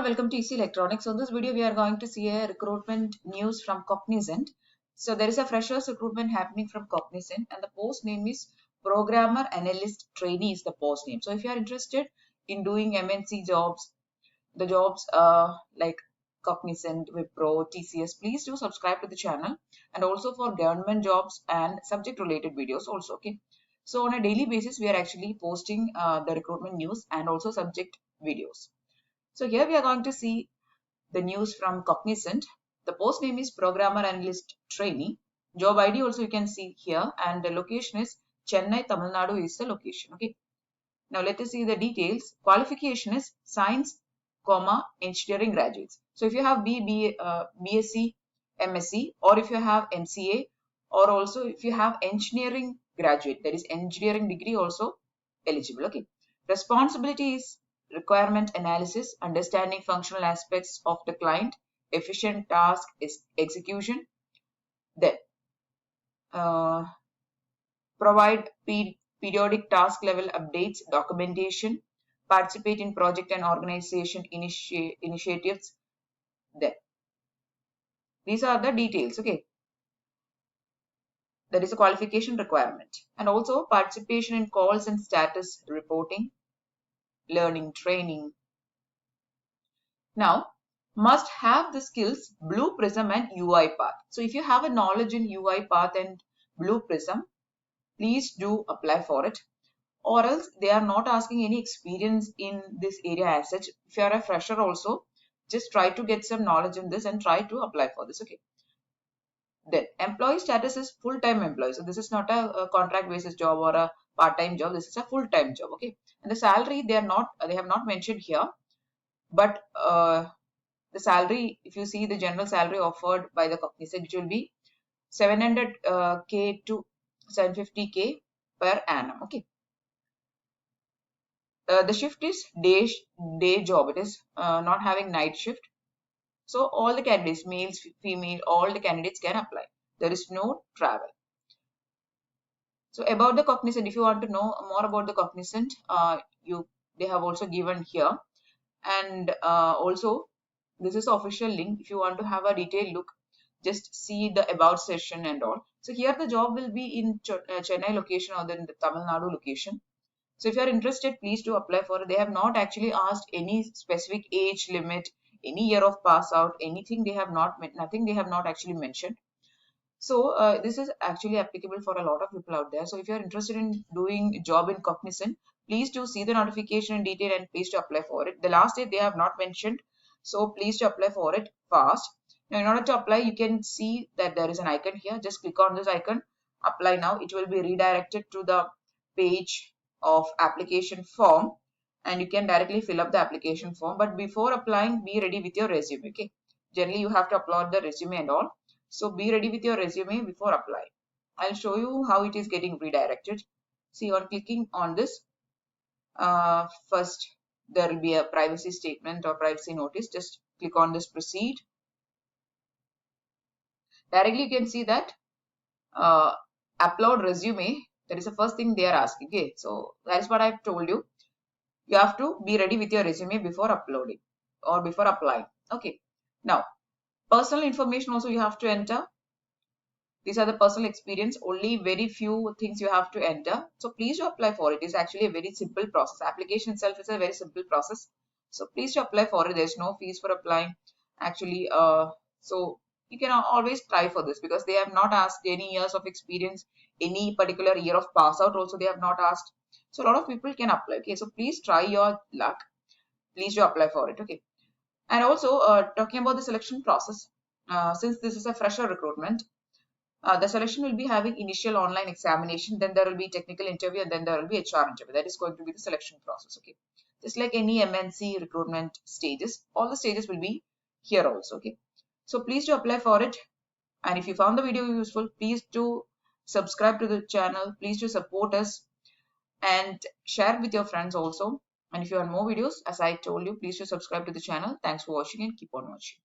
welcome to EC Electronics. So in this video, we are going to see a recruitment news from Cognizant. So there is a freshers recruitment happening from Cognizant, and the post name is Programmer Analyst Trainee is the post name. So if you are interested in doing MNC jobs, the jobs like Cognizant, Wipro, TCS, please do subscribe to the channel, and also for government jobs and subject related videos also. Okay. So on a daily basis, we are actually posting the recruitment news and also subject videos. So here we are going to see the news from Cognizant. The post name is Programmer Analyst Trainee. Job ID also you can see here, and the location is Chennai, Tamil Nadu is the location. Okay. Now let us see the details. Qualification is Science, Engineering graduates. So if you have BSc, MSc, or if you have MCA, or also if you have engineering graduate, that is engineering degree also eligible. Okay. Responsibility is requirement analysis, understanding functional aspects of the client, efficient task execution, then provide periodic task level updates, documentation, participate in project and organization initiatives. Then these are the details. Okay, that is a qualification requirement, and also participation in calls and status reporting, learning, training. Now, must have the skills Blue Prism and UiPath. So if you have a knowledge in UiPath and Blue Prism, please do apply for it. Or else they are not asking any experience in this area as such. If you are a fresher also, just try to get some knowledge in this and try to apply for this. Okay. Then employee status is full-time employee. So this is not a contract basis job or a part-time job. This is a full-time job. Okay. And the salary they have not mentioned here. But the salary, if you see the general salary offered by the Cognizant, it will be 700K to 750K per annum. Okay. The shift is day job. It is not having night shift. So all the candidates, males, female, all the candidates can apply. There is no travel. So about the Cognizant, if you want to know more about the Cognizant, they have also given here. And also this is the official link. If you want to have a detailed look, just see the about session and all. So here the job will be in Chennai location or in the Tamil Nadu location. So if you are interested, please do apply for it. They have not actually asked any specific age limit, any year of pass out, anything they have not, nothing they have not actually mentioned. So this is actually applicable for a lot of people out there. So if you are interested in doing job in Cognizant, please do see the notification in detail and please to apply for it. The last date they have not mentioned, so please to apply for it fast. Now in order to apply, you can see that there is an icon here. Just click on this icon, apply now. It will be redirected to the page of application form, and you can directly fill up the application form. But before applying, be ready with your resume. Okay, generally you have to upload the resume and all. So be ready with your resume before applying. I'll show you how it is getting redirected. See, on clicking on this, first there will be a privacy statement or privacy notice. Just click on this proceed. Directly you can see that upload resume. That is the first thing they are asking. Okay, so that's what I've told you. You have to be ready with your resume before uploading or before applying. Okay, now personal information also you have to enter. These are the personal experience. Only very few things you have to enter. So please do apply for it. It's actually a very simple process. Application itself is a very simple process. So please do apply for it. There's no fees for applying. Actually, so you can always try for this because they have not asked any years of experience, any particular year of pass out also they have not asked. So a lot of people can apply. Okay, so please try your luck. Please do apply for it. Okay. And also talking about the selection process, since this is a fresher recruitment, the selection will be having initial online examination, then there will be technical interview, and then there will be HR interview. That is going to be the selection process. Okay, just like any MNC recruitment stages, all the stages will be here also. Okay, so please do apply for it. And if you found the video useful, please do subscribe to the channel. Please do support us and share with your friends also. And if you want more videos, as I told you, please do subscribe to the channel. Thanks for watching and keep on watching.